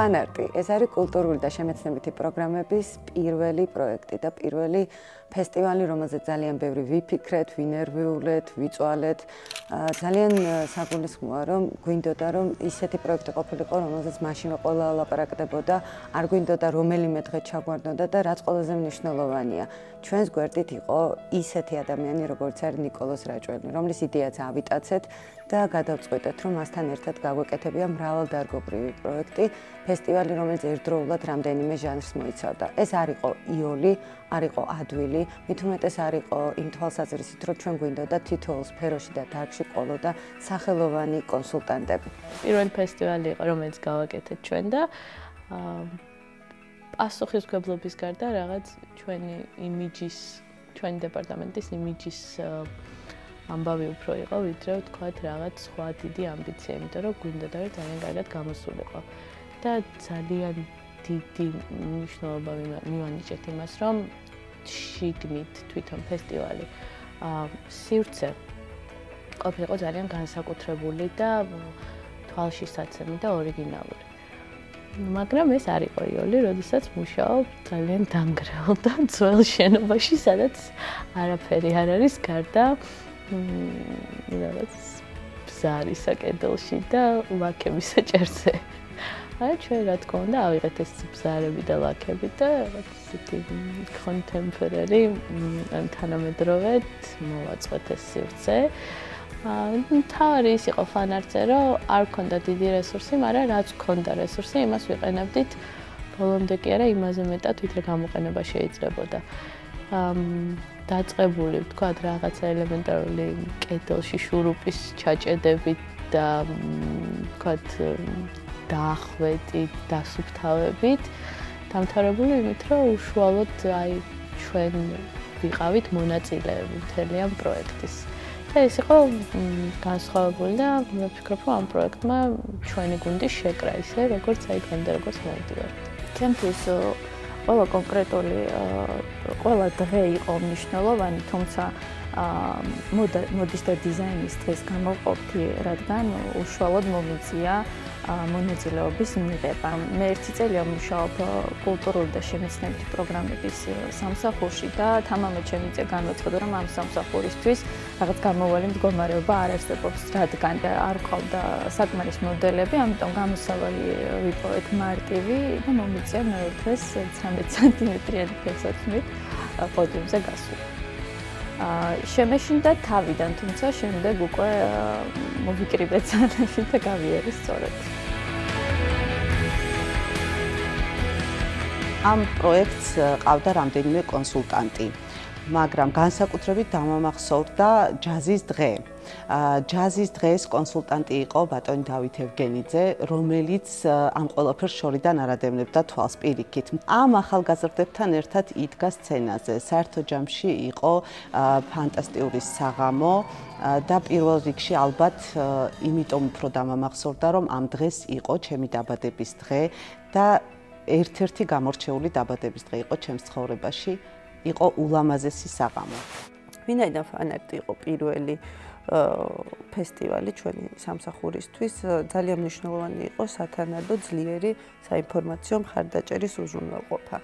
ფანარტი. ეს არის კულტურული და შემეცნებითი პროგრამების პირველი პროექტი და პირველი ფესტივალი, რომელზეც ძალიან ბევრი ვიფიქრეთ, ვინერვიულეთ, ვიწვალეთ. ძალიან საგულისხმოა, რომ გვინდოდა, რომ ისეთი პროექტი ყოფილიყო, რომელზეც მაშინ ყველა ლაპარაკდებოდა, არ გვინდოდა რომელიმე დღე ჩაგვარდნოდა და რაც ყველაზე მნიშვნელოვანია, ჩვენს გვერდით იყო ისეთი ადამიანი, როგორც არის ნიკოლოზ რაჭველი, რომლის იდეაც ავიტაცეთ და გადავწყვიტეთ, რომ მასთან ერთად გაგვეკეთებია მრავალდარგობრივი პროექტი, ფესტივალი, რომელიც ერთდროულად რამდენიმე ჟანრს მოიცავდა. ეს არ იყო იოლი, არ იყო ადვილი, მით უმეტეს არ იყო იმ თვალსაზრისით, რომ ჩვენ გვინდოდა თითოეულ სფეროში და დარგში ყოლოდა სახელოვანი კონსულტანტები. პირველი ფესტივალი იყო, რომელიც გავაკეთეთ ჩვენ და პასუხისმგებლობის გარდა რაღაც ჩვენი იმიჯის, ჩვენი დეპარტამენტის იმიჯის ამბავი უფრო იყო, ვიდრე ვთქვათ რაღაც სხვა დიდი ამბიცია, იმიტომ რომ გვინდოდა რომ ძალიან კარგად გამოსულიყო. და ძალიან დიდი მნიშვნელობა მივანიჭეთ იმას, რომ შიგნით თვითონ ფესტივალი სივრცე ყოფილიყო ძალიან განსაკუთრებული და თვალშისაცემი და ორიგინალური. მაგრამ ეს არ იყო იოლი, როდესაც მუშაობ ძალიან დამგრეულ და ძველ შენობაში, სადაც არაფერი არ არის გარდა რაღაც ბზარის საკედელში და ლაქების საჭერზე. აი ჩვენ რა თქმა უნდა ავიღეთ ეს ბზარები და ლაქები და რაღაც ისეთი კონტემპორარი თანამედროვედ მოვაწყვეთ ეს სივრცე. თავი ის იყო ფანარტზე, რომ არ ქონდა დიდი რესურსი, მაგრამ რაც ქონდა რესურსი, იმას ვიყენებდით ბოლომდე კი არა იმაზე მეტად, ვიდრე გამოყენება შეიძლებოდა. დაწყებული ვთქვათ რაღაცა ელემენტარული კედელში შურუპის ჩაჭედებით და ვთქვათ დაახვედით, დასუფთავებით, დამთავრებული იმით, რომ უშუალოდ აი ჩვენ ვიყავით მონაწილეები მთელი ამ პროექტის. და ეს იყო განსხვავებული და მე ვფიქრობ, რომ ამ პროექტმა ჩვენი გუნდი შეკრა ისე, როგორც აი დღემდე როგორც მოვიდივართ. ჩემთვის ყველა კონკრეტული ყველა დღე იყო მნიშვნელოვანი, თუმცა მოდის და დიზაინის დღეს გამოვყოფთი, რადგან უშუალოდ მომიწია მონაწილეობის მიღება. მე ერთი წელია მუშაობ კულტურული და შემეცნებითი პროგრამების სამსახურში და თამამად შემიძლია განვაცხადო, რომ ამ სამსახურისთვის რაღაც გამოვალი მდგომარეობა არ არსებობს, რადგან არ ყავდა საკმარის მოდელები, ამიტომ გამოსავალი ვიპოვეთ მარტივი და მომიწია მეორე დღეს 13 სანტიმეტრიანი ფეხსაცმლით პოდიუმზე გასვლა. შემეშინდა თავიდან, თუმცა შემდეგ უკვე მოვიკრიბე ძალები და გავიარე სწორად. ამ პროექტს ყავდა რამდენიმე კონსულტანტი, მაგრამ განსაკუთრებით დამამახსოვრდა ჯაზის დღე. ჯაზის დღეს კონსულტანტი იყო ბატონი დავით ევგენიძე, რომელიც ამ ყველაფერს შორიდან არადევნებდა თვალს პირიქით. ამ ახალგაზრდებთან ერთად იდგა სცენაზე. საერთო ჯამში იყო ფანტასტიკური საღამო და პირველ რიგში ალბათ იმიტომ უფრო დამამახსოვრდა, რომ ამ დღეს იყო ჩემი დაბადების დღე და ერთ-ერთი გამორჩეული დაბადების დღე იყო ჩემს ცხოვრებაში, იყო ულამაზესი საღამო. ვინაიდან ფანარტი იყო პირველი ფესტივალი ჩვენი სამსახურისთვის, ძალიან მნიშვნელოვანი იყო სათანადო ძლიერი საინფორმაციო მხარდაჭერის უზრუნველყოფა.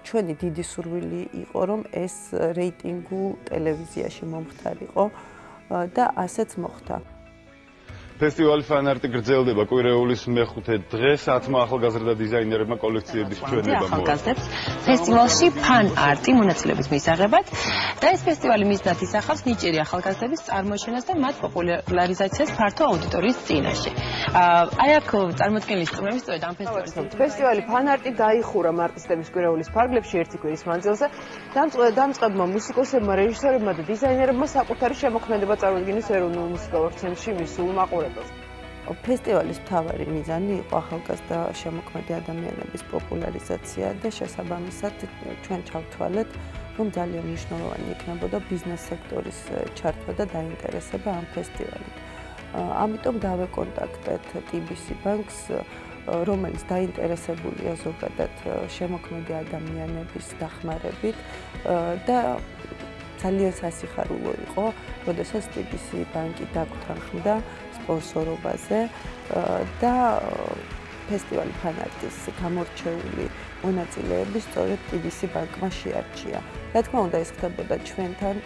ჩვენი დიდი სურვილი იყო, რომ ეს რეიტინგულ ტელევიზიაში მომხდარიყო და ასეც მოხდა. ფესტივალი ფანარტი გრძელდება კვირეულის მეხუთე დღეს, 10 ახალგაზრდა დიზაინერებმა კოლექციების ჩვენება მოაწყო. ახალგაზრდებს ფესტივალში ფან-არტი მონაწილეობის მისაღებად და ეს ფესტივალი მიზნად ისახავს ნიჭიერი ახალგაზრდების წარმოჩენას და მათ პოპულარიზაციას ფართო აუდიტორიის წინაშე. აი აქ წარმოქმნილი სტუმრები სწორედ ამ ფესტივალის ფესტივალი ფან-არტი გაიხურა მარტისტების კვირეულის ფარგლებში ერთი კვირის მანძილზე. დამწყებმა მუსიკოსებმა, რეჟისორებმა და დიზაინერებმა საკუთარი შემოქმედება წარუდგინეს ეროვნულ მუსიკალურ ორქესტრში მისულ მაყურებელს. ფესტივალის მთავარი მიზანი იყო ახალგაზრდა შემოქმედი ადამიანების პოპულარიზაცია და შესაბამისად ჩვენ ჩავთვალეთ, რომ ძალიან მნიშვნელოვანი იქნებოდა ბიზნეს სექტორის ჩართვა და დაინტერესება ამ ფესტივალით. ამიტომ დავეკონტაქტეთ TBC Bank-ს, რომელიც დაინტერესებულია ზოგადად შემოქმედი ადამიანების დახმარებით და ძალიან სასიხარულო იყო, როდესაც TBC Bank-ი დაგვთანხმდა სპონსორობაზე და ფესტივალი ფანარტის გამორჩეული მონაწილეები სწორედ TBC ბანკმა შეარჩია. რა თქმა უნდა, ეს ხდებოდა ჩვენთან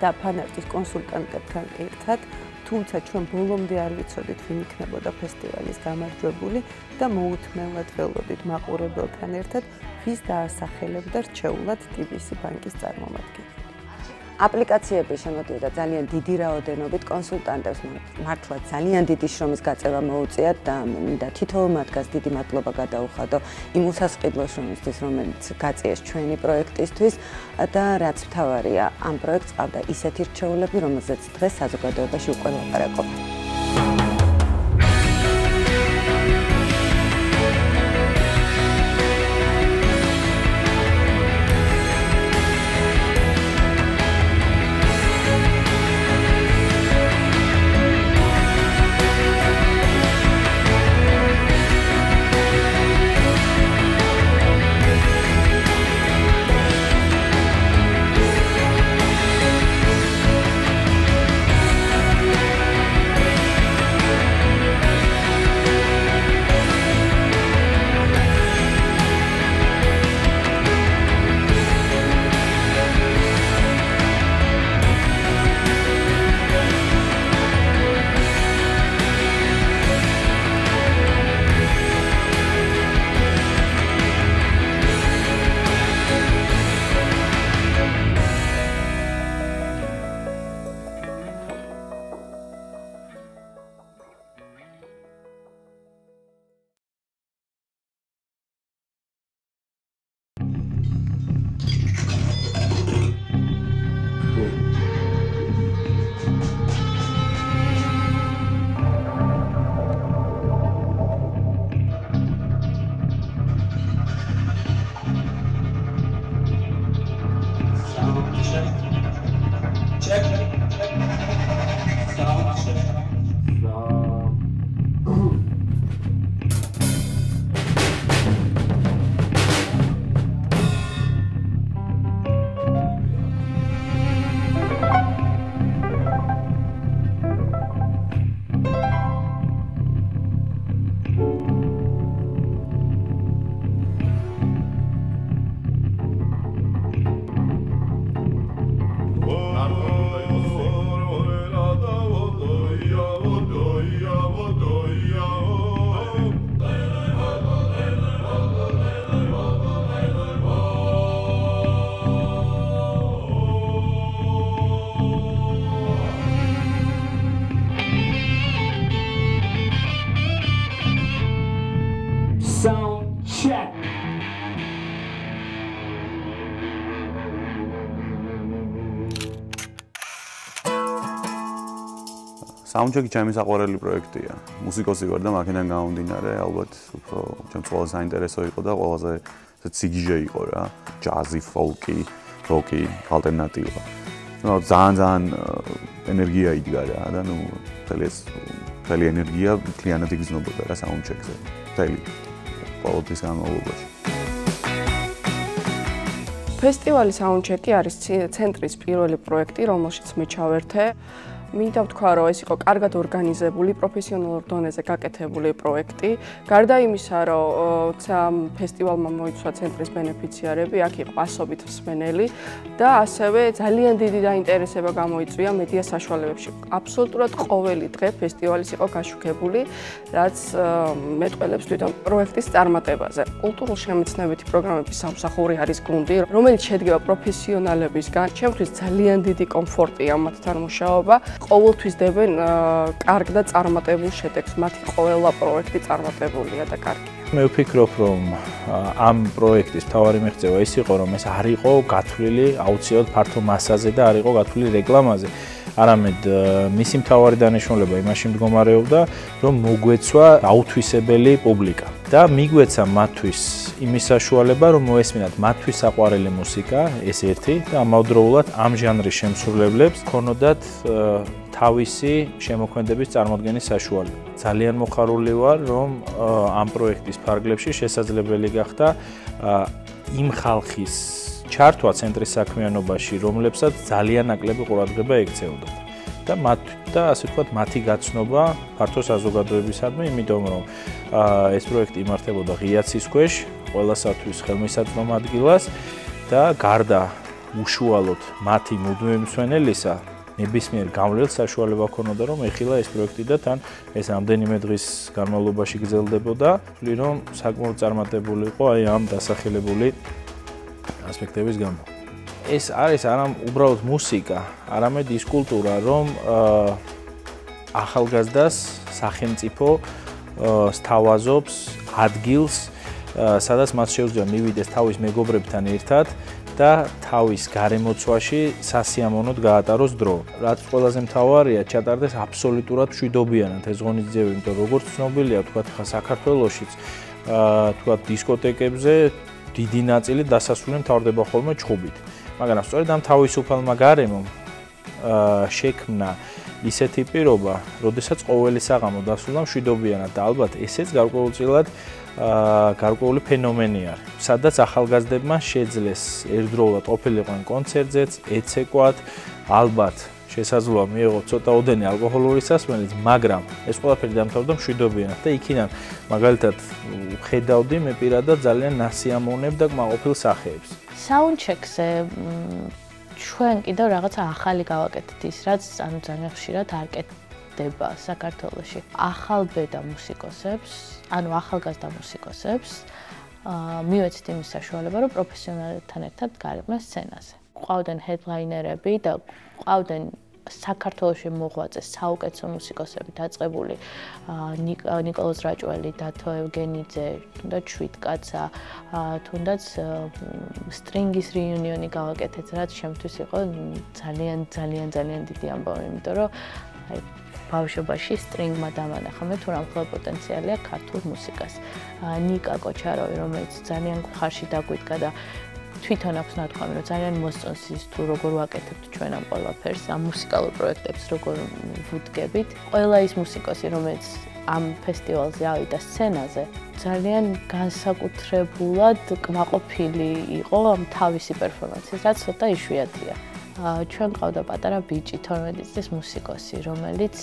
და ფანარტის კონსულტანტებთან ერთად, თუმცა ჩვენ ბოლომდე არ ვიცოდით, ვინ იქნებოდა ფესტივალის გამარჯვებული და მოუთმენლად ველოდით მაყურებელთან ერთად, ვის დაასახელებდა რჩეულად TBC ბანკის წარმომადგენელი. აპლიკაციები შემოდიოდა ძალიან დიდი რაოდენობით კონსულტანტებს მართლა ძალიან დიდი შრომის გაწევა მოუწიათ და მინდა თითოეულ მათგანს დიდი მადლობა გადაუხადო იმ უსასყიდლო შრომისთვის, რომელიც გაწიეს ჩვენი პროექტისთვის და რაც მთავარია, ამ პროექტს ყავდა ისეთი რჩეულები, რომელზეც დღეს საზოგადოებაში უკვე ლაპარაკობენ. Soundcheck ჩემი საყვარელი პროექტია. მუსიკოსი ვარ და მაგიდან გამომდინარე, ალბათ უფრო ჩემს ყველაზე საინტერესო იყო და ყველაზე სიგიჟე იყო რა. ჯაზი, ფოლკი, როკი, ალტერნატივა. ნუ ძალიან ენერგია იდგა რა და ნუ მთელი ენერგია მთლიანად იგრძნობოდა რა Soundcheck-ზე. მთელი ყოველთვის განმავლობაში. ფესტივალი Soundcheck-ი არის ცენტრის პირველი პროექტი, რომელშიც მე ჩავერთე. მინდა ვთქვა, რომ ეს იყო კარგად ორგანიზებული, პროფესიონალურ დონეზე გაკეთებული პროექტი. გარდა იმისა, რომ ამ ფესტივალმა მოიცვა ცენტრის ბენეფიციარები, აქ იყო ასობით მსმენელი და ასევე ძალიან დიდი დაინტერესება გამოიწვია მედია საშუალებებში. აბსოლუტურად ყოველი დღე ფესტივალის იყო გაშუქებული, რაც მეტყველებს თვითონ პროექტის წარმატებაზე. კულტურულ-შემეცნებითი პროგრამების სამსახური არის გუნდი, რომელიც შედგება პროფესიონალებისგან. ჩემთვის ძალიან დიდი კომფორტია მათთან მუშაობა. ყოველთვის დებენ კარგ და წარმატებულ შედეგს. მათი ყველა პროექტი წარმატებულია და კარგია. მე ვფიქრობ, რომ ამ პროექტის მთავარი მიღწევა ის იყო, რომ ეს არ იყო გათვლილი აუცილებლად ფართო მასაზე და არ იყო გათვლილი რეკლამაზე. არამედ მისი მთავარი დანიშნულება იმაში მდგომარეობდა, რომ მოგვეცვა აუთვისებელი პუბლიკა და მიგვეცა მათთვის იმის საშუალება, რომ მოესმინათ მათთვის საყვარელი მუსიკა, ეს ერთი და ამავდროულად ამ ჟანრის შემსრულებლებს ქონოდათ თავისი შემოქმედების წარმოქმნის საშუალება. ძალიან მოხარული ვარ, რომ ამ პროექტის ფარგლებში შესაძლებელი გახდა იმ ხალხის ჩართვა ცენტრის საქმიანობაში, რომლებსაც ძალიან ნაკლები ყურადღება ექცეოდათ და მათ და ასე ვთქვათ, მათი გაცნობა ფართო საზოგადოებისადმი, იმიტომ რომ ეს პროექტი იმართებოდა ღიაცის ქვეშ, ყველასათვის ხელმისაწვდომ ადგილას და გარდა უშუალოდ მათი მუდმივი მსვენელისა ნებისმიერ გავლენას საშუალება ჰქონოდა რომ ეხილა ეს პროექტი და თან ეს რამდენიმე დღის განმავლობაში გრძელდებოდა, რომ საკმაოდ წარმატებული იყო აი ამ დასახელებული ასპექტების გამო. ეს არის არა უბრალოდ მუსიკა, არამედ ის კულტურა, რომ ახალგაზრდას სახელმწიფო სთავაზობს ადგილს, სადაც მათ შეუძლია მივიდეს თავის მეგობრებთან ერთად და თავის გარემოცვაში სასიამოვნოდ გაატაროს დრო. რაც ყველაზე მთავარია, ჩატარდეს აბსოლუტურად მშვიდობიანად ეს ღონისძიებები, იმიტომ რომ როგორც ცნობილია, თქვათ ხა საქართველოშიც, თქვათ დისკოტეკებზე დიდი ნაწილი დასასრული მთავრდება ხოლმე ჩხუბით. მაგრამ სწორედ ამ თავისუფალმა გარემომ შექმნა ისეთი პირობა, როდესაც ყოველი საღამო დასრულდა მშვიდობიანად და ალბათ ესეც გარკვეულწილად გარკვეული ფენომენი არის. სადაც ახალგაზრდებმა შეძლეს ერთდროულად ყოფილიყვნენ კონცერტზეც, ეცეკვათ, ალბათ შესაძლოა მიიღოთ ცოტაოდენი ალკოჰოლური სასმელიც, მაგრამ ეს ყველაფერი დამთავრდა მშვიდობიანად და იქიდან მაგალითად ხედავდი მე პირადად ძალიან ნასიამოვნებ და კმაყოფილ სახეებს. საუნდჩეკზე ჩვენ კიდევ რაღაცა ახალი გავაკეთეთ ის, რაც ანუ ძალიან ხშირად არ კეთდება საქართველოში. ახალბედა მუსიკოსებს, ანუ ახალგაზრდა მუსიკოსებს მივეცით იმის საშუალება, რომ პროფესიონალებთან ერთად გაიყვნენ სცენაზე. ყავდნენ ჰედლაინერები და ყავდნენ საქართველოში მოღვაწე საუკეთესო მუსიკოსები დაწყებული ნიკოლოზ რაჭველი, დათო ევგენიძე, თუნდაც შვიდკაცა, თუნდაც სტრინგის რეუნიონი გავაკეთეთ, რაც შემთთვის იყო ძალიან დიდი ამბავი, იმიტომ რომ აი ბავშვობაში სტრინგმა დამანახა მე თუ რამხელა პოტენციალი აქვს ქართულ მუსიკას. ნიკა კოჩარავი, რომელიც ძალიან ხარში დაგვიდგა და თვითონ აქვს ნათქვამი, რომ ძალიან მოსწონს ის თუ როგორ ვაკეთებთ ჩვენ ამ ყველაფერს, ამ მუსიკალურ პროექტებს როგორ ვუდგებით. ყველა ის მუსიკოსი, რომელიც ამ ფესტივალზე ავიდა სცენაზე, ძალიან განსაკუთრებულად კმაყოფილი იყო ამ თავისი პერფორმანსის, რაც ცოტა იშვიათია. ჩვენ ყავდა პატარა ბიჭი, 12 წლის მუსიკოსი, რომელიც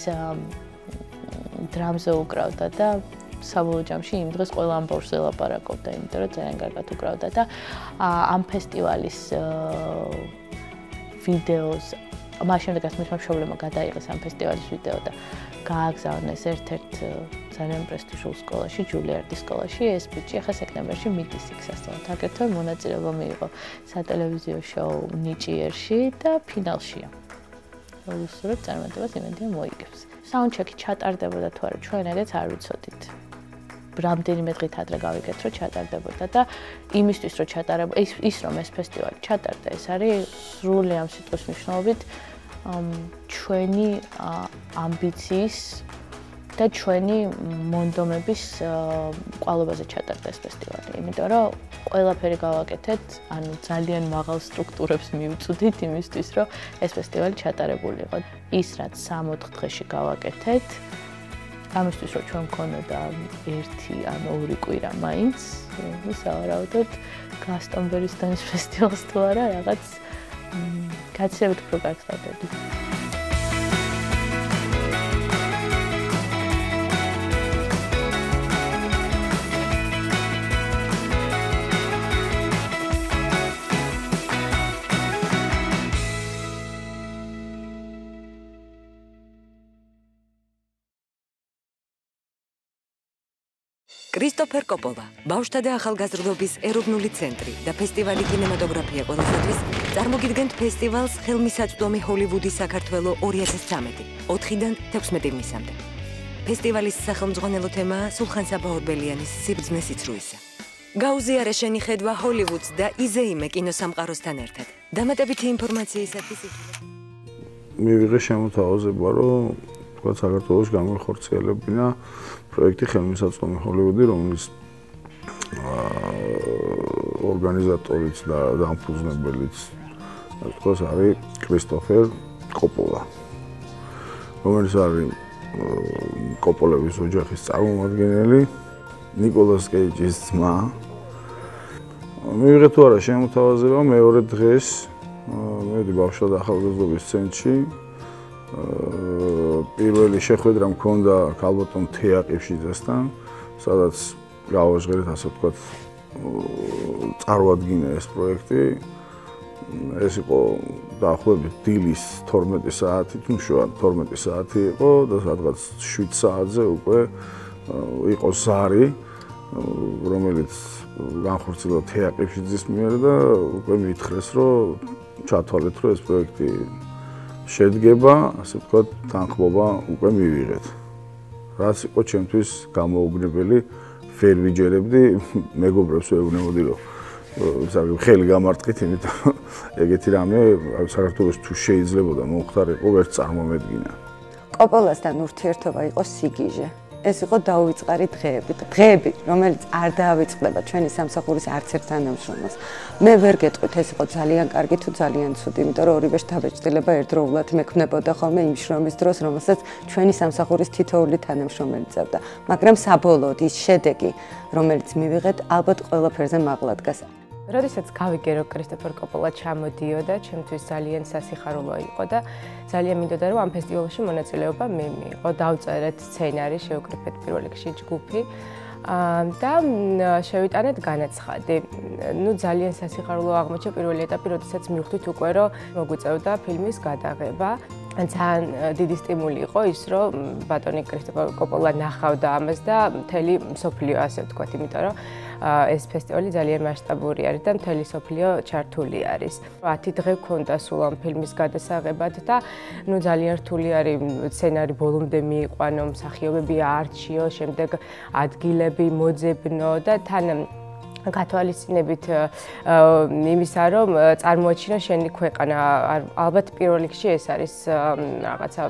დრამზე უკრავდა და საბოლოო ჯამში იმ დღეს ყველა ამბავს ელაპარაკობდა, იმიტომ რომ ძალიან კარგად უკრავდა და ამ ფესტივალის ვიდეოს მაშინ როდესაც მისმა მშობლებმა გადაიღეს ამ ფესტივალის ვიდეო და გააგზავნეს ერთ-ერთ ძალიან პრესტიჟულ სკოლაში, ჯულიარდის სკოლაში, ეს ბიჭი ახლა სექტემბერში მიდის იქ სასწავლად. აგრეთვე მონაწილეობა მიიღო სატელევიზიო შოუ ნიჭიერში და ფინალშია. უსურვებ წარმატებას იმედია მოიგებს. საუნდჩეკი ჩატარდებოდა თუ არა, ჩვენ ეგეც არ ვიცოდით. რამდენიმე დღით ადრე გავიგეთ, რომ ჩატარდებოდა და იმისთვის, რომ ჩატარებოდა, ის რომ ეს ფესტივალი ჩატარდა, ეს არის სრული ამ სიტყვის მნიშვნელობით ჩვენი ამბიციის და ჩვენი მონდომების კვალობაზე ჩატარდა ეს ფესტივალი. იმიტომ რომ ყველაფერი გავაკეთეთ, ანუ ძალიან მაღალ სტრუქტურებს მივწვდით იმისთვის, რომ ეს ფესტივალი ჩატარებული იყო. ის რაც 3-4 დღეში გავაკეთეთ, ამისთვის რომ ჩვენ მქონოდა 1 ან 2 კვირა მაინც, სავარაუდოდ გასტონბერის დონის ფესტივალს თუ არა, რაღაც გაცილებით უფრო გაგზავნებდი. კრისტოფერ კოპოლა, ბავშვთა და ახალგაზრდობის ეროვნული ცენტრი და ფესტივალი კინემატოგრაფია ყველასათვის წარმოგიდგენთ ფესტივალს ხელმისაწვდომი ჰოლივუდის საქართველო 2013, 4-დან 16 ივნისამდე. ფესტივალის სახელმძღვანელო თემაა სულხან-საბა ორბელიანის სიბრძნე სიცრუისა. გაუზიარე შენი ხედვა ჰოლივუდს და იზეიმე კინოსამყაროსთან ერთად. დამატებითი ინფორმაციისათვის მივიღე შემოთავაზება, რომ თქვა საქართველოს გამახორციელებინა პროექტი ხელმისაწვდომი ჰოლივუდი, რომლის ორგანიზატორიც და დამფუძნებელიც თქვას არის კრისტოფერ კოპოლა, რომელიც არის კოპოლების ოჯახის წარმომადგენელი, ნიკოლას კეიჯის ძმა. მივიღე თუ არა შემოთავაზება მეორე დღეს მივედი ბავშვთა და ახალგაზრდობის ცენტრში პირველი შეხვედრა მქონდა ქალბატონ თეაყიფშიძესთან, სადაც გავაჟღერეთ ასე ვთქვათ წარვადგინა ეს პროექტი. ეს იყო დაახლოებით დილის 12 საათი, თუ შუა 12 საათი იყო და სადღაც 7 საათზე უკვე იყო ზარი, რომელიც განხორციელდა თეაყიფშიძის მიერ და უკვე მითხრეს, რომ ჩათვალეთ, რომ ეს პროექტი შედგება, ასე ვთქვათ, თანხმობა უკვე მივიღეთ. რაც იყო ჩემთვის გამოუგნებელი, ვერ ვიჯერებდი, მეგობრებს ვეუბნებოდი, რომ ხელი გამარტყით, იმიტომ ეგეთი რამე საქართველოს თუ შეიძლებოდა მომხდარიყო, ვერ წარმომედგინა. კოპოლასთან ურთიერთობა იყო სიგიჟე. ეს იყო დაუვიწყარი დღეები, რომელიც არ დაავიწყდება ჩვენი სამსახურის არც ერთ თანამშრომელს. მე ვერ გეტყვით, ეს იყო ძალიან კარგი თუ ძალიან ცუდი, იმიტომ რომ ორივე შთაბეჭდილება ერთდროულად მექმნებოდა ხოლმე იმ შრომის დროს, რომელსაც ჩვენი სამსახურის თითოეული თანამშრომელი წერდა. მაგრამ საბოლოოდ ის შედეგი, რომელიც მივიღეთ, ალბათ ყველაფერზე მაღლა დგას. როდესაც გავიგე, რომ კრისტოფერ კოპოლა ჩამოდიოდა, ჩემთვის ძალიან სასიხარულო იყო და ძალიან მინდოდა, რომ ამ ფესტივალში მონაწილეობა მე მიიღო. დავწერეთ სცენარი, შევკრიფეთ პირველ რიგში ჯგუფი და შევიტანეთ განაცხადი. ძალიან სასიხარულო აღმოჩნდა პირველი ეტაპი, როდესაც მივხვდით უკვე, რომ მოგვიწევდა ფილმის გადაღება. ძალიან დიდი სტიმული იყო ის, რომ ბატონი კრისტოფერ კოპოლა ნახავდა ამას და მთელი მსოფლიო, ასე ვთქვათ, იმიტომ რომ ეს ფესტივალი ძალიან მასშტაბური არის და მთელი მსოფლიო ჩართული არის. 10 დღე გქონდა სულ ამ ფილმის გადასაღებად და ძალიან რთული არის სცენარი ბოლომდე მიიყვანო, მსახიობები არჩიო, შემდეგ ადგილები მოძებნო და თან გათვალისწინებით იმისა, რომ წარმოაჩინო შენი ქვეყანა. ალბათ პირველ რიგში ეს არის რაღაცა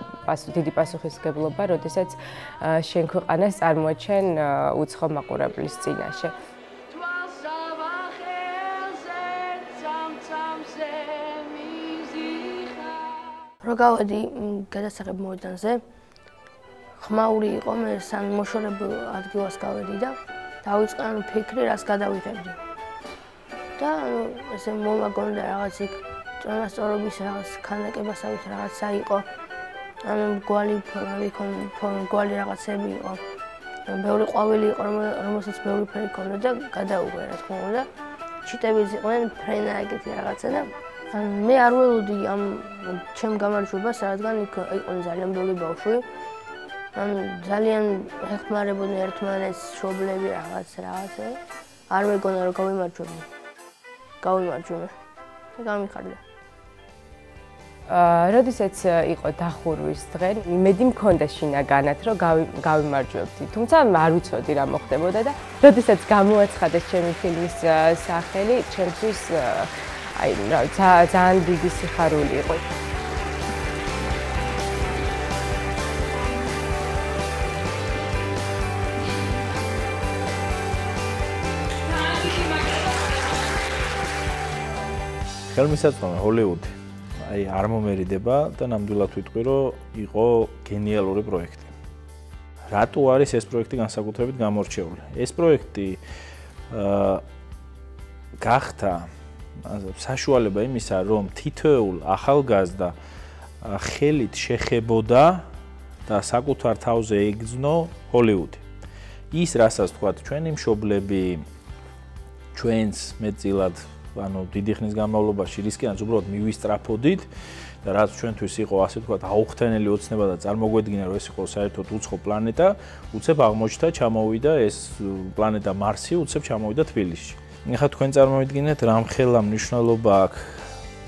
დიდი პასუხისმგებლობა, როდესაც შენ ქვეყანას წარმოაჩენ უცხო მაყურებლის წინაშე. რო გავედი გადასაღებ მოედანზე, ხმაური იყო, მე სან მოშორებულ ადგილას გავედი და დავიწყე ფიქრი, რას გადავიღებდი. და ესე მომაგონდა რაღაც იქ ტრანსპორტობის რაღაც ქანდაკებასავით რაღაცა იყო. გვალი რაღაცები იყო. ბევრი ყვავილი იყო, რომელსაც ბევრი ფერი ჰქონდა და გადაუღე, რა თქმა უნდა. ჩიტებიც იყვნენ, ფრენა ეგეთი რაღაცა და მე არ ველოდი ამ ჩემ გამარჯვებას, რადგან იქ იყვნენ ძალიან ბევრი ბავშვი. ძალიან ეხმარებოდნენ ერთმანეთს, მშობლები რაღაცა. არ მეგონა რომ გავიმარჯვებდი. გავიმარჯვე და გამიხარდა. როდესაც იყო დახურვის დღე, იმედი მქონდა შინაგანად, რომ გავიმარჯვებდი. თუმცა არ ვიცოდი რა მოხდებოდა და როდესაც გამოაცხადეს ჩემი ფილმის სახელი, ჩემთვის აი ძალიან დიდი სიხარული იყო. ხელმისაწვდომი ჰოლივუდი აი არ მომერიდება და ნამდვილად ვიტყვი, რომ იყო გენიალური პროექტი. რატო არის ეს პროექტი განსაკუთრებით გამორჩეული? ეს პროექტი გახდა საშუალება იმისა, რომ თითოეულ ახალგაზრდა ხელით შეხებოდა და საკუთარ თავზე იგრძნო ჰოლივუდი. ის, რასაც თქვათ, ჩვენი მშობლები ჩვენს მეტწილად დიდი ხნის განმავლობაში რისკიანად უბრალოდ მივისწრაფოდით და რაც ჩვენთვის იყო ასე ვთქვათ აუხთენელი ოცნება და წარმოგვედგინა რომ ეს იყო საერთოდ უცხო პლანეტა, უცებ აღმოჩნდა ჩამოვიდა ეს პლანეტა მარსი, უცებ ჩამოვიდა თბილისში. ეხლა თქვენ წარმოვიდგინეთ რამხელა მნიშვნელობა აქვს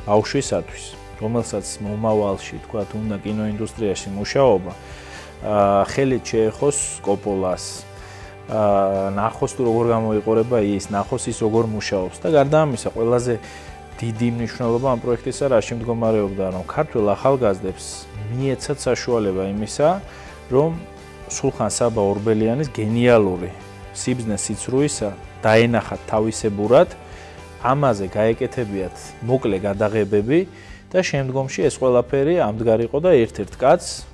ბავშვისათვის, რომელსაც მომავალში ვთქვათ უნდა კინოინდუსტრიაში მუშაობა, ხელით შეეხოს კოპოლას ნახოს თუ როგორ გამოიყურება ის, ნახოს ის როგორ მუშაობს და გარდა ამისა ყველაზე დიდი მნიშვნელობა ამ პროექტისა რა შემდგომარეობდა, რომ ქართველ ახალგაზრდებს მიეცათ საშუალება იმისა, რომ სულხან საბა ორბელიანის გენიალური სიბზნე სიცრუისა დაენახათ თავისებურად, ამაზე გაეკეთებიათ მოკლე გადაღებები და შემდგომში ეს ყველაფერი ამდღარიყო და ერთ-ერთ კაცს,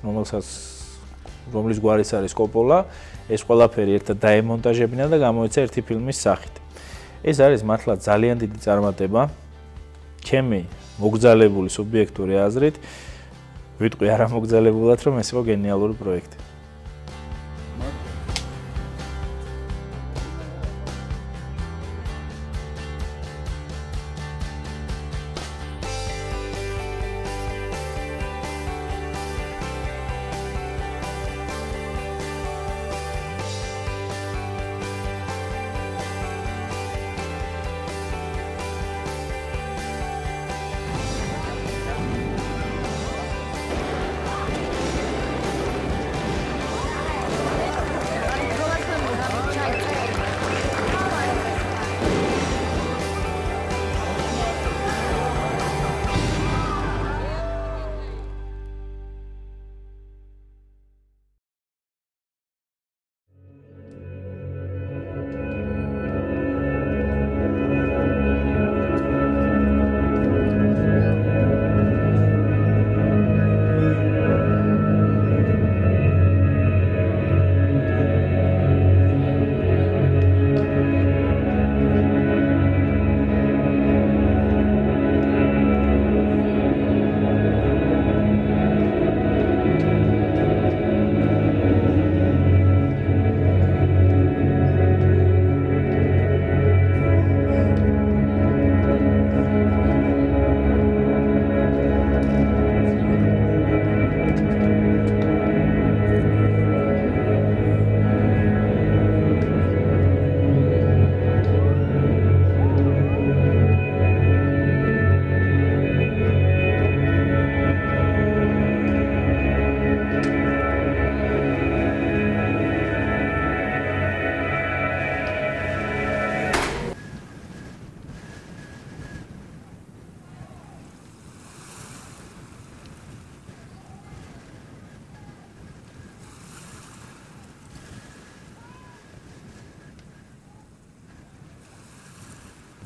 რომლის გვარის არის კოპოლა, ეს ყველაფერი ერთად დაემონტაჟებინა და გამოიცა ერთი ფილმის სახით. ეს არის მართლა ძალიან დიდი წარმატება. ჩემი მოგზალებული სუბიექტური აზრით, ვიტყვი არამოგზალებულად, რომ ეს იყო გენიალური პროექტი.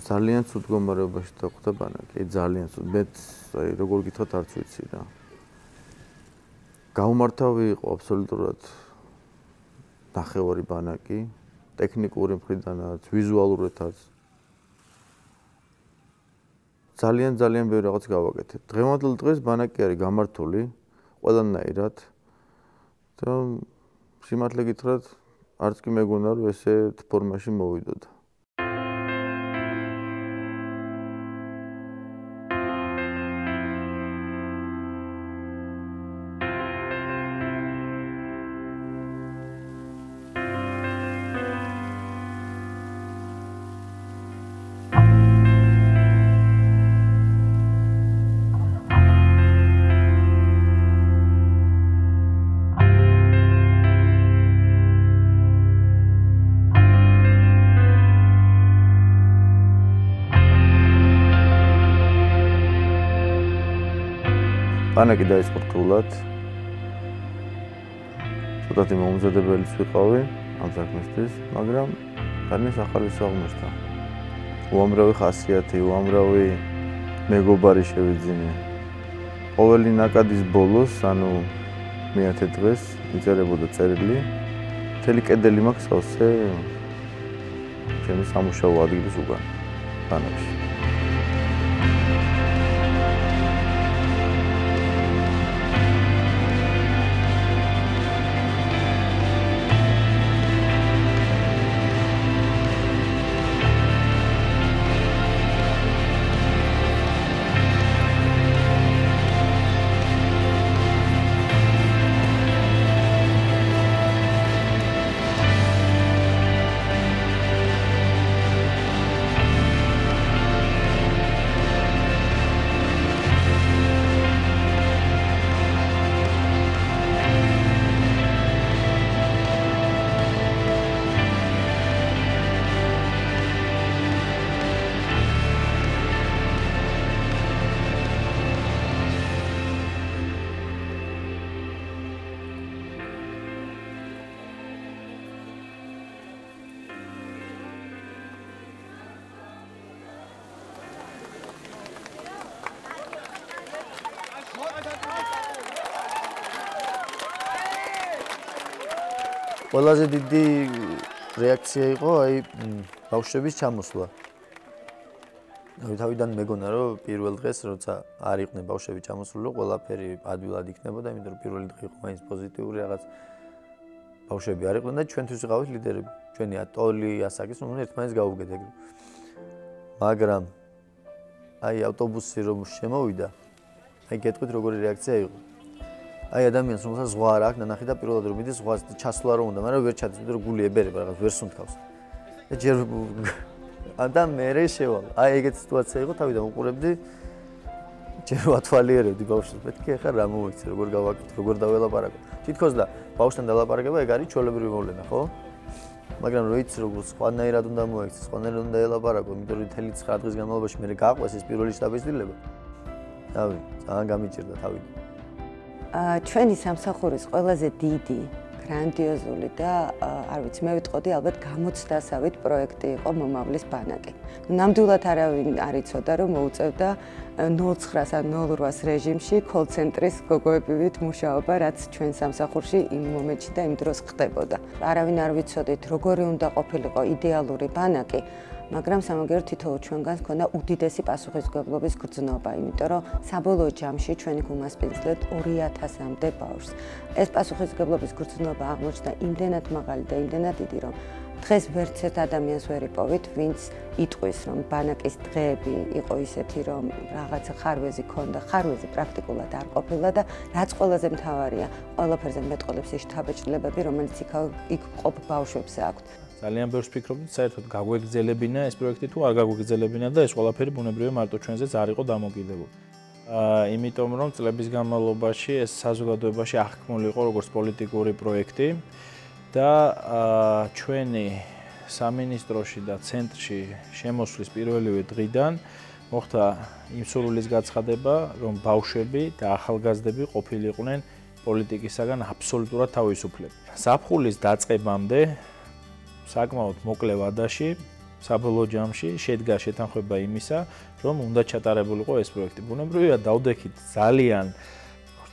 ძალიან ცუდ მდგომარეობაში დახვდა ბანაკი, ძალიან ცუდ. მე აი როგორ გითხრათ არც ვიცი რა. გაუმართავი იყო აბსოლუტურად ნახევარი ბანაკი, ტექნიკური მხრიდანაც, ვიზუალურითაც. ძალიან ბევრი რაღაც გავაკეთეთ. დღევანდელ დღეს ბანაკი არის გამართული ყველანაირად. და სიმართლე გითხრათ, არც კი მეგონა რომ ესეთ ფორმაში მოვიდოდა. ბანაკი დაიწყო რთულად. ცოტათი მომზადებელიც ვიყავი ამ საქმისთვის, მაგრამ გარნეს ახალი საღმოსთან. უამრავი ხასიათი, უამრავი მეგობარი შევიძინე. ყოველი ნაკადის ბოლოს, ანუ მე-10 დღეს იწერებოდა წერილი. მთელი კედელი მაქვს სავსე ჩემი სამუშაო ადგილის უკან ბანაკში. ყველაზე დიდი რეაქცია იყო აი ბავშვების ჩამოსვლა. თავიდან მეგონა რომ პირველ დღეს როცა არ იყვნენ ბავშვები ჩამოსული, ყველაფერი ადვილად იქნებოდა, იმიტომ რომ პირველი დღე იყო მაინც პოზიტიური რაღაც ბავშვები არ იყვნენ და ჩვენთვის ვიყავით ლიდერები. ჩვენი ატოლი, ასაკის, რომ ერთმანეთს გავუგეთ ეგრე. მაგრამ აი ავტობუსი რომ შემოვიდა, აი გეტყვით როგორი რეაქცია იყო. აი ადამიანს რომელსაც ზღვა არ აქვს, ნანახი და პირველად რომ მიდის ზღვას ჩასვლა რომ უნდა, მაგრამ ვერ ჩადის, იმიტომ რომ გული ებერება რაღაც ვერ სუნთქავს. და ჯერ და მე შევალ. აი ეგეთ სიტუაცია იყო, თავიდან უყურებდი. ჯერ ვათვალიერებდი ბავშვს, მეთქი ახლა რა მოიქცე, როგორ გავაკეთე, როგორ დაველაპარაკო. თითქოს და ბავშვთან დალაპარაკება ეგ არის ჩვეულებრივი მოვლენა, ხო? მაგრამ რო იცი როგორ სხვანაირად უნდა მოიქცე, სხვანაირად უნდა ელაპარაკო, იმიტომ რომ 9 დღის განმავლობაში მე გაყვეს ეს პირველი შტაბის-დილება. თავი, ძალიან გამიჭირდა თავიდან. ჩვენი სამსახურის ყველაზე დიდი გრანდიოზული და არ ვიცი, მე ვიტყოდი ალბათ გამოცდასავით პროექტი იყო მომავლის ბანაკი. ნამდვილად არავინ არ იცოდა, რომ მოუწევდა 09-ს ან 08-ს რეჟიმში კოლ-ცენტრის გოგოებივით მუშაობა, რაც ჩვენ სამსახურში იმ მომენტში და იმ დროს ხდებოდა. არავინ არ ვიცოდით, როგორი უნდა ყოფილიყო იდეალური ბანაკი, მაგრამ სამაგერო თითოეულ ჩვენგანს ჰქონდა უდიდესი პასუხისმგებლობის გრძნობა, იმიტომ რომ საბოლოო ჯამში ჩვენი გუმასპინძლეთ 2000-მდე ბავშვს. ეს პასუხისმგებლობის გრძნობა აღმოჩნდა იმდენად მაღალი და იმდენად დიდი, რომ დღეს ვერც ერთ ადამიანს ვერ იპოვით, ვინც იტყვის, რომ ბანაკის დღეები იყო ისეთი, რომ რაღაცა ხარვეზი ქონდა, ხარვეზი პრაქტიკულად არ ყოფილა და რაც ყველაზე მთავარია, ყველაფერზე მეტყოლებს ის შთაბეჭდილებები, რომელიც იქ ყოფ ბავშვებს აქვთ. ძალიან ბევრს ვფიქრობდი, საერთოდ გაგვეგრძელებინა ეს პროექტი თუ არ გაგვეგრძელებინა და ეს ყველაფერი ბუნებრივია მარტო ჩვენზეც არ იყო დამოკიდებული. იმიტომ რომ წლების განმავლობაში ეს საზოგადოებაში აღქმული იყო როგორც პოლიტიკური პროექტი და ჩვენი სამინისტროში და ცენტრში შემოსვლის პირველივე დღიდან მოხდა იმ სურვილის გაცხადება, რომ ბავშვები და ახალგაზრდები ყოფილიყვნენ პოლიტიკისაგან აბსოლუტურად თავისუფლები. ზაფხულის დაწყებამდე საკმაოდ მოკლე ვადაში, საბოლოო ჯამში შედგა შეთანხმება იმისა, რომ უნდა ჩატარებულიყო ეს პროექტი. ბუნებრივია დავდექით ძალიან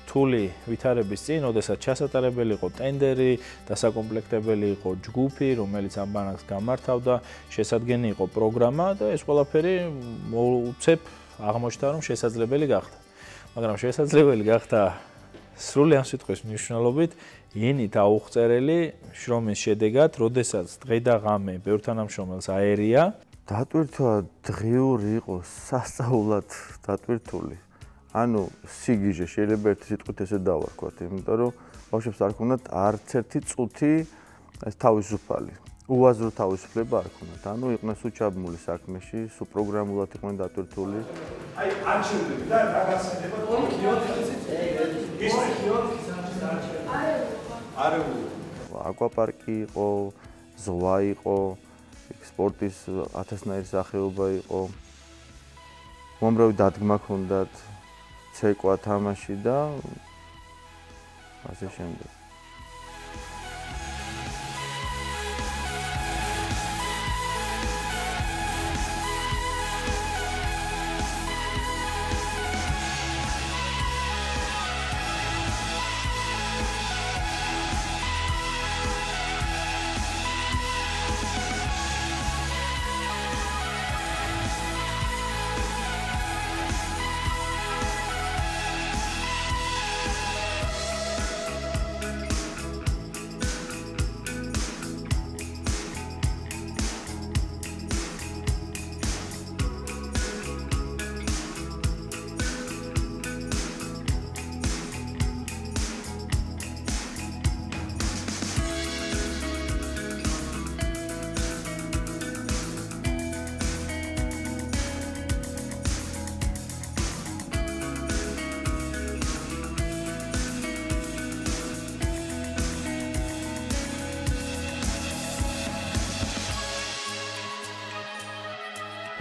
რთული ვითარების წინ, როდესაც ჩასატარებელი იყო ტენდერი, დასაკომპლექტებელი იყო ჯგუფი, რომელიც ამ ბანაკს გამართავდა, შესადგენი იყო პროგრამა და ეს ყველაფერი მოუწევ აღმოჩნდა, რომ შესაძლებელი გახდა. მაგრამ შესაძლებელი გახდა სრული ამ სიტყვის მნიშვნელობით ენით აუღწერელი შრომის შედეგად, როდესაც დღე და ღამე ბევრ თანამშრომელს აერია. დატვირთვა დღიური იყო სასწაულად დატვირთული. ანუ სიგიჟე შეიძლება ერთი სიტყვით ესე დავარქვათ, იმიტომ რომ ბავშვებს არ ქონდათ არც ერთი წუთი ეს თავისუფალი. უაზრო თავისუფლება არ ქონდათ. ანუ იყვნენ სულ ჩაბმული საქმეში, სულ პროგრამულად იყვნენ დატვირთული. აი არჩევდები და რა გასაგებად აკვაპარკი იყო, ზღვა იყო, სპორტის 1000-ნაირი სახეობა იყო. უამრავი დადგმა ჰქონდათ, ცეკვა, თამაში და ასე შემდეგ.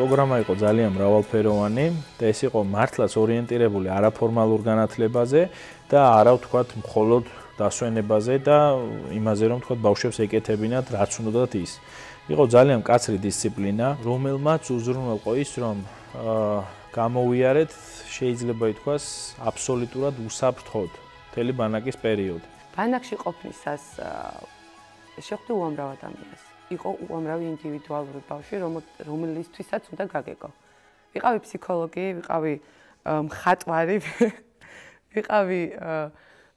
პროგრამა იყო ძალიან მრავალფეროვანი და ეს იყო მართლაც ორიენტირებული არაფორმალურ განათლებაზე და არა ვთქვათ მხოლოდ დასვენებაზე და იმაზე რომ ვთქვათ ბავშვებს ეკეთებინათ რაც უნდათ ის. იყო ძალიან მკაცრი დისციპლინა, რომელმაც უზრუნველყო ის რომ გამოვიარეთ შეიძლება ითქვას აბსოლუტურად უსაფრთხოდ მთელი ბანაკის პერიოდი. ბანაკში ყოფნისას შეხვდი უამრავ ადამიანს. იყო უამრავი ინდივიდუალური ბავშვი, რომელთვისაც უნდა გაგეგო. ვიყავი ფსიქოლოგი, ვიყავი მხატვარი, ვიყავი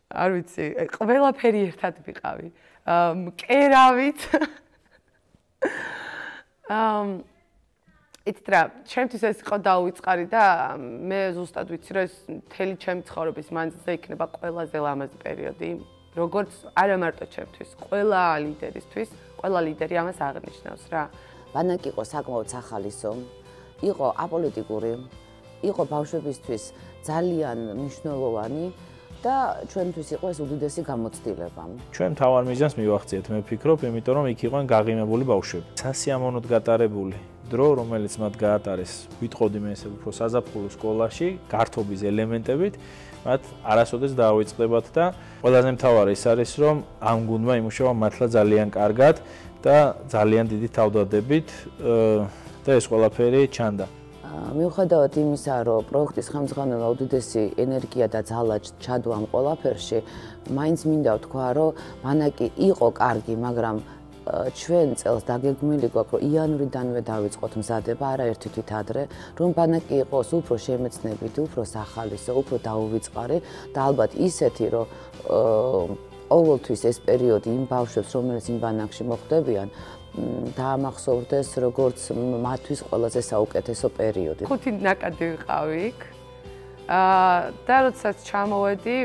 არ ვიცი, ყველაფერი ერთად ვიყავი. მკერავით. იცით რა, ჩემთვის ეს იყო დაუვიწყარი და მე ზუსტად ვიცი, რომ ეს მთელი ჩემი ცხოვრების მანძილზე იქნება ყველაზე ლამაზი პერიოდი, როგორც არა მარტო ჩემთვის, ყველა ლიდერისთვის, ყველა ლიდერი ამას აღნიშნავს რა. ბანაკი იყო საკმაოდ სახალისო, იყო აპოლიტიკური, იყო ბავშვებისთვის ძალიან მნიშვნელოვანი და ჩვენთვის იყო ეს უდიდესი გამოცდილება. ჩვენ მთავარ მიზანს მივახციეთ, მე ვფიქრობ, იმიტომ რომ იქ იყვნენ გაღიმებული ბავშვები. სასიამოვნოდ გატარებული დრო, რომელიც მათ გაატარეს, ვიტყოდი მე ესე უფრო საზაფხულო სკოლაში, გართობის ელემენტებით, მათ არასოდეს დაავიწყდებათ და ყველაზე მთავარი ის არის, რომ ამ გუნდმა იმუშავა მართლა ძალიან კარგად და ძალიან დიდი თავდადებით და ეს ყველაფერი ჩანდა. მიუხედავად იმისა, რომ პროექტის ხელმძღვანელმა უდიდესი ენერგია და ძალა ჩადო ამ ყველაფერში, მაინც მინდა ვთქვა, რომ ბანაკი იყო კარგი, მაგრამ ჩვენ წელს დაგეგმილი გვაქვს, რომ იანვრიდანვე დავიწყოთ მზადება, არაერთი თვით ადრე, რომ ბანაკი იყოს უფრო შემეცნებითი, უფრო სახალისო, უფრო დაუვიწყარი და ალბათ ისეთი, რომ ყოველთვის ეს პერიოდი იმ ბავშვებს, რომელიც იმ ბანაკში მოხვდებიან, დაამახსოვრდეს როგორც მათთვის ყველაზე საუკეთესო პერიოდი. 5 ნაკადი ვიყავი იქ. და როდესაც ჩამოვედი,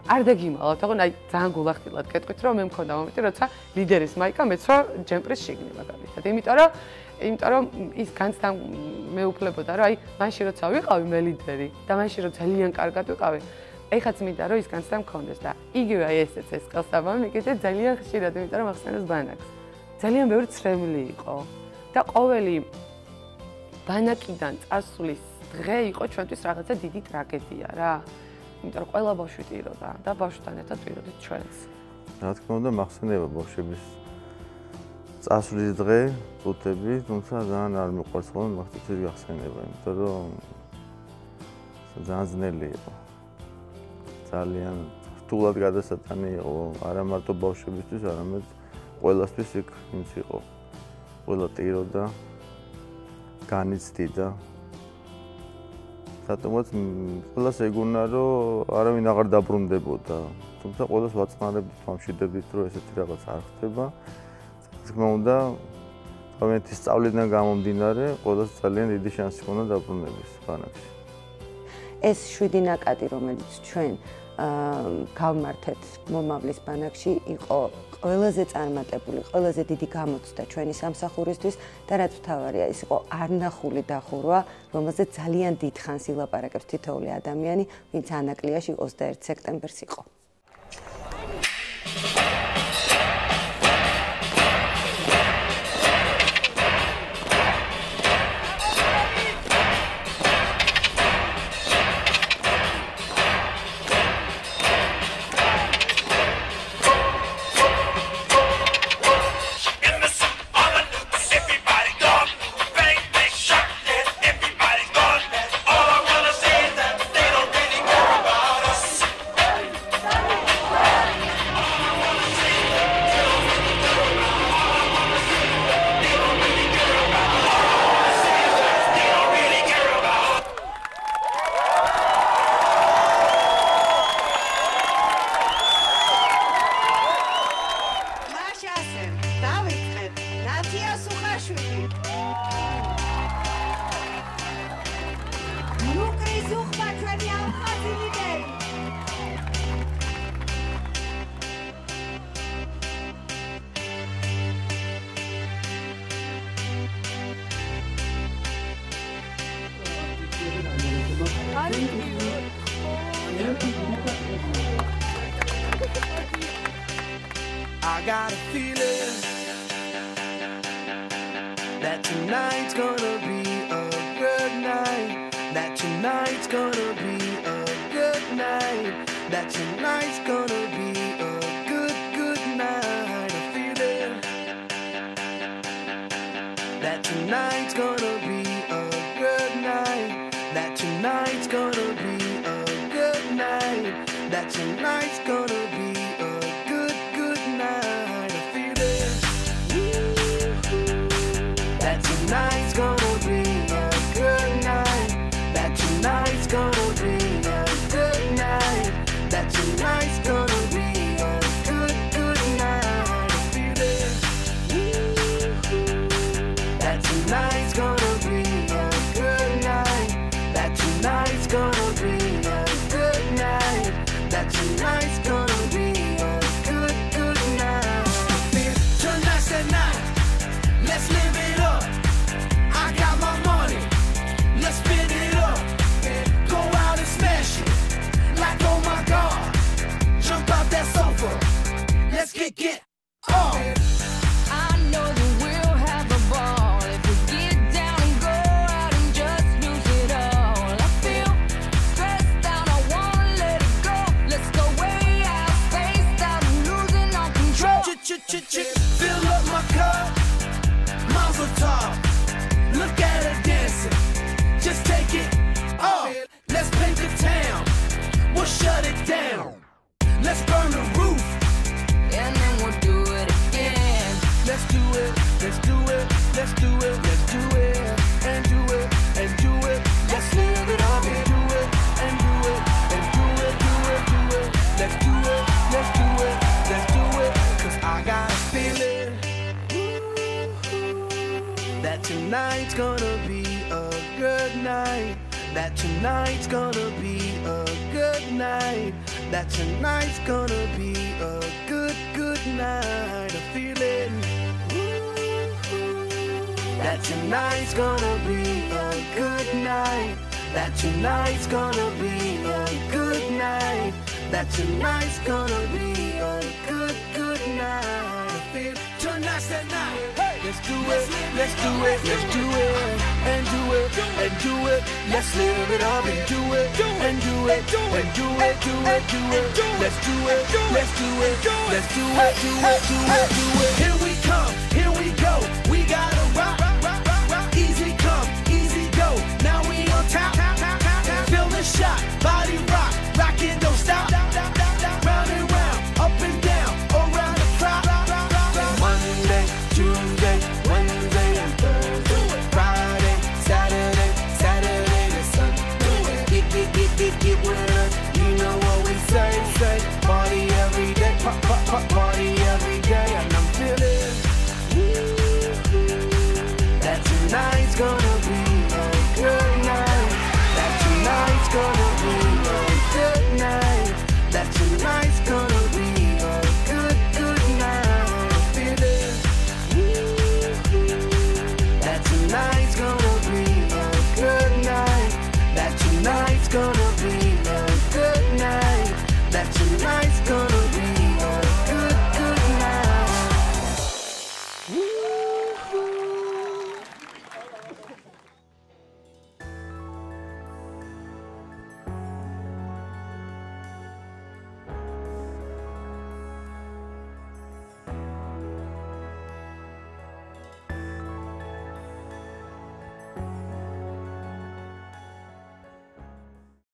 არ დაგიმალავთ, თქო, აი ძალიან გულახდილად კეთყვით, რომ მე მქონდა მომენტი, როცა ლიდერის მაიკა მეცვა ჯემპრის შიგნი მაგალითად. იმიტომ რომ ის განცდა მეუფლებოდა, რომ აი მაშინ როცა ვიყავი მე ლიდერი და მაშინ რომ ძალიან კარგად ვიყავი, ეხაც მინდა რომ ის განცდა მქონდეს და იგივე აი ესეც ეს ყელსაბამი მიკეთე ძალიან ხშირად, იმიტომ რომ ახსენებს ბანაკს. ძალიან ბევრი ცრემლი იყო და ყოველი ბანაკიდან წასვლის დღე იყო ჩვენთვის რაღაცა დიდი ტრაგედია რა. იმიტომ რომ ყველა ბავშვი ტიროდა და ბავშვთან ერთად ტიროდით ჩვენც. რა თქმა უნდა, მახსენდება ბავშვების წასვლის დღე, წუთები, თუმცა ძალიან არ მიყვარს ხოლმე მახსოვს გახსენება, იმიტომ რომ ძალიან ძნელი იყო. ძალიან რთულად გადასატანი იყო, არა მარტო ბავშვებისთვის, არამედ ყველასთვის იქ იმც იყო. ყველა ტიროდა, განიცდიდა. რატომაც ყველას ეგონა, რომ არავინ აღარ დაბრუნდებოდა. თუმცა ყველას ვაწყნარებდით, ვამშვიდებდით, რომ ესეთი რაღაც არ ხდება. თქმა უნდა, ყოველთვის სწავლიდან გამომდინარე, ყველას ძალიან დიდი შანსი ჰქონდა დაბრუნების ბანაკში. ეს 7 ნაკადი, რომელიც ჩვენ გავმართეთ მომავლის ბანაკში, იყო ყველაზე წარმატებული, ყველაზე დიდი გამოცდა ჩვენი სამსახურისთვის და რაც მთავარია, ის იყო არნახული დახურვა, რომელზეც ძალიან დიდხანს ილაპარაკებს თითოეული ადამიანი, ვინც ანაკლიაში 21 სექტემბერს იყო. I got a feeling that tonight's gonna be a good night. That tonight's gonna be a good night. That tonight's gonna be a good night. A feeling that tonight's gonna be a good night. That tonight's gonna be a good night. That tonight's gonna be a good night. A feeling that tonight's gonna be a good night. get off. I know that we'll have a ball if we get down and go out and just lose it all. I feel stressed out, I wanna let it go. Let's go way out, spaced out and losing all control. Fill up my cup, Mazel tov. Look at her dancing, just take it off. Let's paint the town, we'll shut it down. Let's burn the roof, and then we'll do it again. Let's do it, let's do it, let's do it, let's do it, and do it, and do it. Let's live it up and do it, and do it, and do it, do it, do it. Let's do it, let's do it, let's do it. 'Cause I got a feeling that tonight's gonna be a good night. That tonight's gonna be a good night. That tonight's gonna be a good, good night. A feeling that tonight's gonna be a good night. That tonight's gonna be a good night. That tonight's gonna be a good, good night. A feeling tonight's the night. Hey, let's do it, let's do it, let's do it, and do it, and do it. Let's live it up and do it, and do it, and do it, do it, do it. Let's do it, let's do it, let's do it, do it, do it, do it. Here we come, here we go. We gotta rock, rock, rock, rock. Easy come, easy go. Now we on top, feel the shot, body rock, rock it, don't stop. Round and round, up and down, around the clock. Monday, Tuesday, Wednesday, and Thursday, Friday, Saturday, Saturday to Sunday. Get with us, you know what we say. Party every day, party every day, and I'm feeling that tonight's gonna be a good night. That tonight's gonna be a good night. That tonight's gonna be a good, good night. Feeling that tonight's gonna be a good night. That tonight's gonna be a good night. That tonight's gonna be a good, good night.